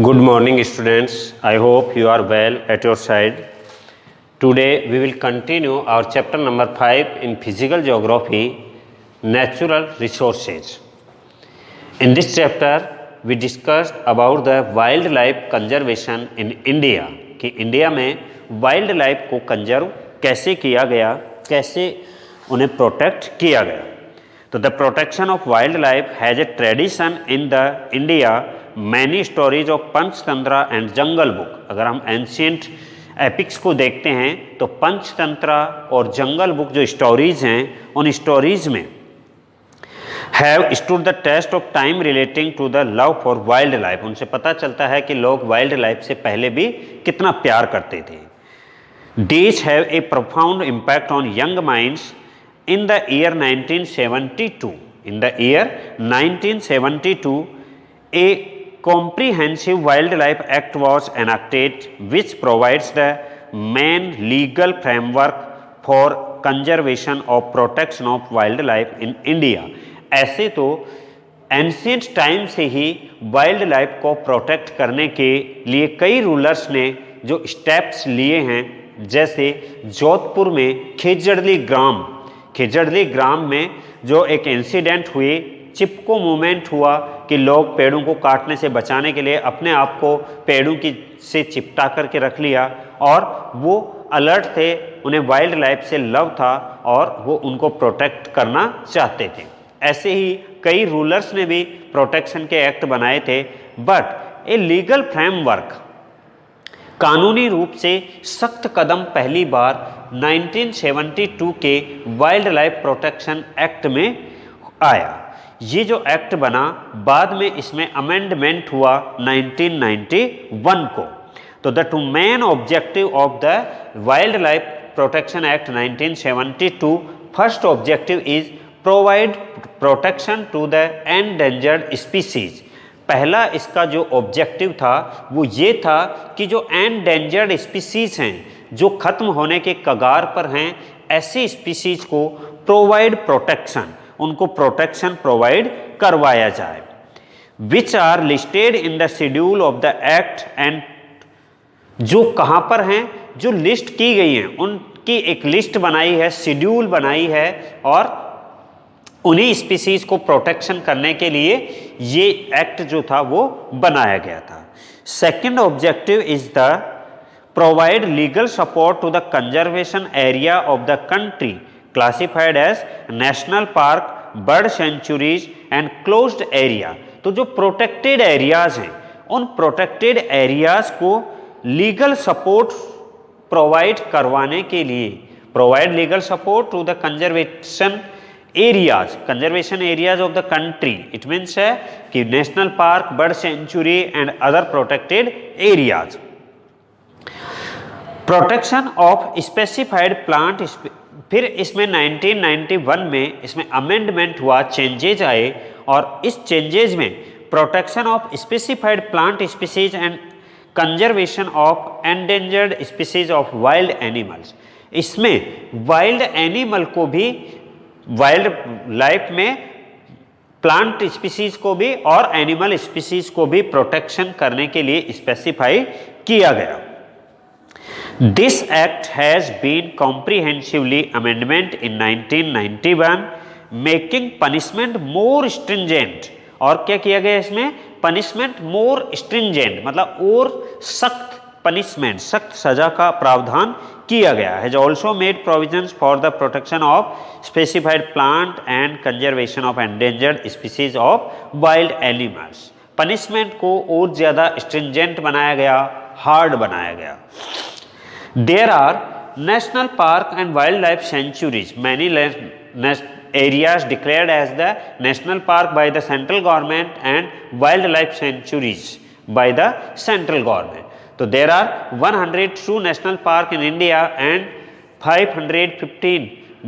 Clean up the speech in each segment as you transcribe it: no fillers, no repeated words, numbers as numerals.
Good morning students. I hope you are well at your side. Today we will continue our chapter number 5 in physical geography, natural resources. In this chapter we discussed about the wildlife conservation in India कि India में wild life को conserve कैसे किया गया, कैसे उन्हें protect किया गया. तो the protection of wild life has a tradition in the India many stories of Panchatantra and jungle book. अगर हम एंशियंट एपिक्स को देखते हैं तो पंचतंत्रा और जंगल बुक जो स्टोरीज हैं उन स्टोरीज में have stood the test of time relating to the love for wild life. उनसे पता चलता है कि लोग वाइल्ड लाइफ से पहले भी कितना प्यार करते थे. These have a profound impact on young minds. In the year 1972, a comprehensive wildlife act was enacted which provides the main legal framework for conservation of protection of wildlife in India. ऐसे तो ancient time से ही wild life को protect करने के लिए कई rulers ने जो स्टेप्स लिए हैं, जैसे जोधपुर में खिजड़ली ग्राम में जो एक इंसिडेंट हुई, चिपको मूवमेंट हुआ कि लोग पेड़ों को काटने से बचाने के लिए अपने आप को पेड़ों की से चिपटा करके रख लिया और वो अलर्ट थे, उन्हें वाइल्ड लाइफ से लव था और वो उनको प्रोटेक्ट करना चाहते थे. ऐसे ही कई रूलर्स ने भी प्रोटेक्शन के एक्ट बनाए थे, बट ए लीगल फ्रेमवर्क, कानूनी रूप से सख्त कदम पहली बार 1972 के वाइल्ड लाइफ प्रोटेक्शन एक्ट में आया. ये जो एक्ट बना बाद में इसमें अमेंडमेंट हुआ 1991 को. तो the two main objective of the wild life protection act 1972, first objective is provide protection to the endangered species. पहला इसका जो ऑब्जेक्टिव था वो ये था कि जो एंडेंजर्ड स्पीसीज हैं, जो खत्म होने के कगार पर हैं, ऐसी स्पीसीज को प्रोवाइड प्रोटेक्शन, उनको प्रोटेक्शन प्रोवाइड करवाया जाए. Which are listed in the schedule of the act, and जो कहाँ पर हैं, जो लिस्ट की गई हैं उनकी एक लिस्ट बनाई है, शेड्यूल बनाई है और उन्हीं स्पीसीज को प्रोटेक्शन करने के लिए ये एक्ट जो था वो बनाया गया था. Second objective is the provide legal support to the conservation area of the country classified as national park, bird sanctuaries and closed area. तो जो प्रोटेक्टेड एरियाज हैं उन प्रोटेक्टेड एरियाज को लीगल सपोर्ट प्रोवाइड करवाने के लिए, provide legal support to the conservation areas of the country. It means है कि national park, bird sanctuary and other protected areas. Protection of specified plant. फिर इसमें 1991 में इसमें अमेंडमेंट हुआ, चेंजेज आए और इस चेंजेज में protection of specified plant species and conservation of endangered species of wild animals. इसमें वाइल्ड एनिमल को भी, वाइल्ड लाइफ में प्लांट स्पीसीज को भी और एनिमल स्पीसीज को भी प्रोटेक्शन करने के लिए स्पेसिफाई किया गया. This act has been comprehensively amendment in 1991 making punishment more stringent. और क्या किया गया इसमें? पनिशमेंट मोर स्ट्रिंजेंट, मतलब और सख्त पनिशमेंट, सख्त सजा का प्रावधान किया गया. Has also made provisions for the protection of specified plant and conservation of endangered species of wild animals. Punishment को और ज़्यादा स्ट्रिंजेंट बनाया गया, हार्ड बनाया गया. There are national park and wild life sanctuaries, many areas declared as the national park by the central government and wildlife sanctuaries by the central government. So there are 102 national park in India and 515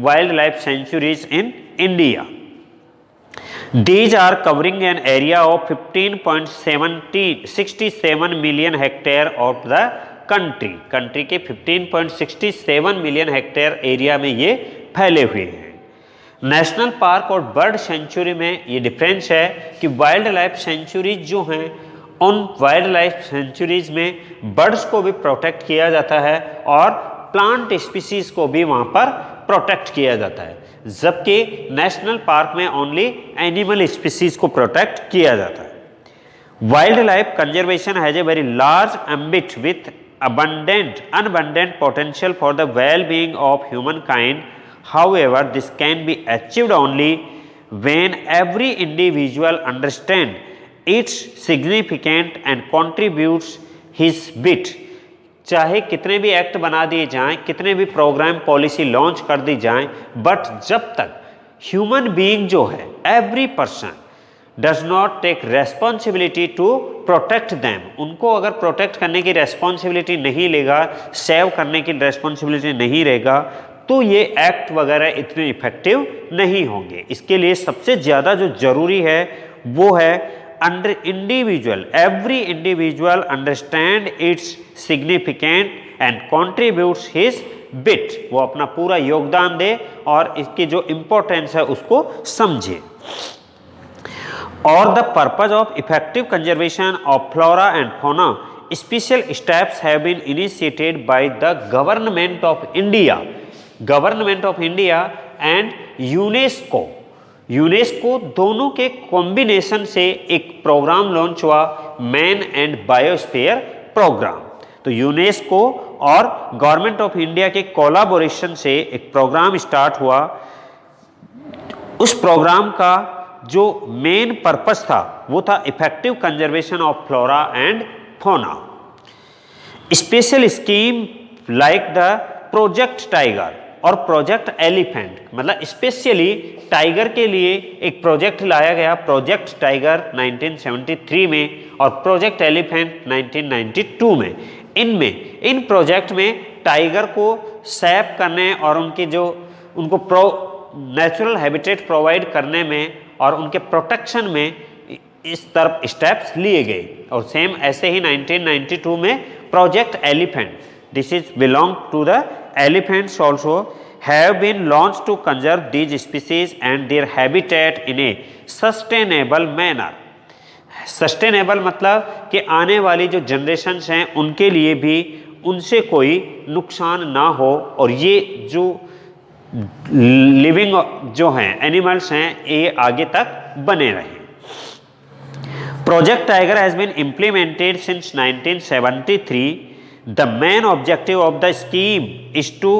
wildlife sanctuaries in India. These are covering an area of 15.67 million hectare of the country. Country के 15.67 million hectare area में ये फैले हुए हैं. National park और bird sanctuary में ये difference है कि वाइल्ड लाइफ सेंचुरीज जो हैं उन वाइल्ड लाइफ सेंचुरीज में बर्ड्स को भी प्रोटेक्ट किया जाता है और प्लांट स्पीसीज को भी वहाँ पर प्रोटेक्ट किया जाता है, जबकि नेशनल पार्क में ओनली एनिमल स्पीसीज को प्रोटेक्ट किया जाता है। Wild life conservation has a very large ambit with unabundant potential for the well-being of humankind. However, this can be achieved only when every individual understands its significance and contributes his bit. चाहे कितने भी act बना दिए जाएं, कितने भी programme policy launch कर दी जाएं, बट जब तक ह्यूमन बीइंग जो है, every person does not take responsibility to protect them, उनको अगर प्रोटेक्ट करने की रेस्पॉन्सिबिलिटी नहीं लेगा, सेव करने की रेस्पॉन्सिबिलिटी नहीं रहेगा, तो ये एक्ट वगैरह इतने इफेक्टिव नहीं होंगे। इसके लिए सबसे ज़्यादा जो ज़रूरी है वो है under individual, every individual understand it's significant and contributes his bit, वो अपना पूरा योगदान दे और इसकी जो इम्पोर्टेंस है उसको समझे। और the purpose of effective conservation of flora and fauna, special steps have been initiated by the government of India, government of India and UNESCO, UNESCO दोनों के कॉम्बिनेशन से एक प्रोग्राम लॉन्च हुआ, मैन एंड बायोस्फीयर प्रोग्राम। तो UNESCO और government of India के collaboration से एक प्रोग्राम स्टार्ट हुआ। उस प्रोग्राम का जो मेन पर्पस था वो था effective conservation of flora and fauna. Special scheme like the project tiger और प्रोजेक्ट एलिफेंट, मतलब स्पेशली टाइगर के लिए एक प्रोजेक्ट लाया गया, प्रोजेक्ट टाइगर 1973 में और प्रोजेक्ट एलिफेंट 1992 में। इन प्रोजेक्ट में टाइगर को सेव करने और उनकी जो उनको नेचुरल हैबिटेट प्रोवाइड करने में और उनके प्रोटेक्शन में इस तरफ स्टेप्स लिए गए। और सेम ऐसे ही 1992 में project elephant, this is belong to the elephants also have been launched to conserve these species and their habitat in a sustainable manner. Sustainable मतलब कि आने वाली जो जनरेशन्स हैं उनके लिए भी उनसे कोई नुकसान ना हो और ये जो लिविंग जो हैं एनिमल्स हैं ये आगे तक बने रहें। Project Tiger has been implemented since 1973. The main objective of the scheme is to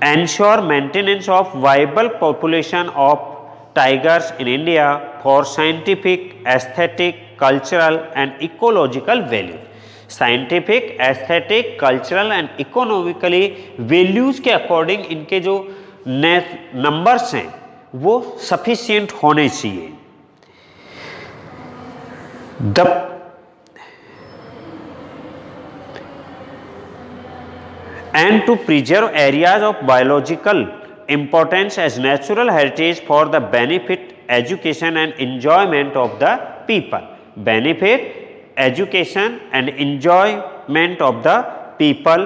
ensure maintenance of viable population of tigers in India for scientific, aesthetic, cultural and ecological value. Scientific, aesthetic, cultural and economically values के according इनके जो numbers हैं वो sufficient होने चाहिए। And to preserve areas of biological importance as natural heritage for the benefit, education and enjoyment of the people. Benefit, education and enjoyment of the people.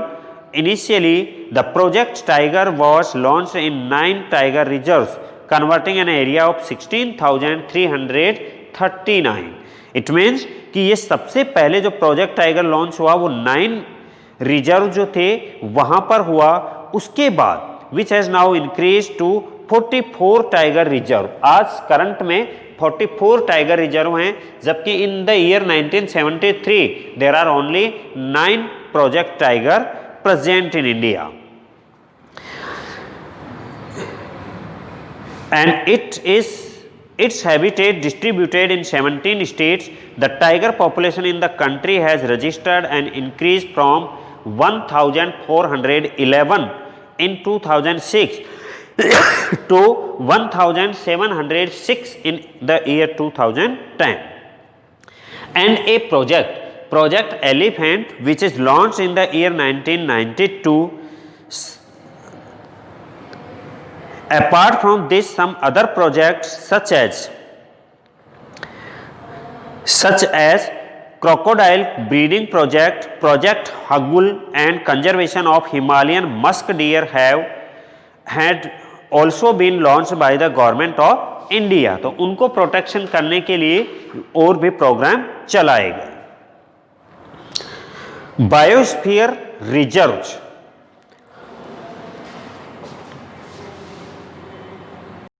Initially, the Project Tiger was launched in 9 tiger reserves, converting an area of 16,339. It means कि ये सबसे पहले जो project tiger launch हुआ वो 9 reserve जो थे वहां पर हुआ, उसके बाद which has now increase to 44 tiger reserve. आज करंट में 44 टाइगर रिजर्व हैं, जबकि in the year 1973 there are only 9 project tiger present in India and its habitat distributed in 17 states. The tiger population in the country has registered an increase from 1,411 in 2006 to 1,706 in the year 2010. And a project Elephant, which is launched in the year 1992. Apart from this, some other projects such as crocodile breeding project, Project Hagul and conservation of Himalayan musk deer had also been launched by the government of India. तो उनको protection करने के लिए और भी programme चलाए गए। Biosphere reserves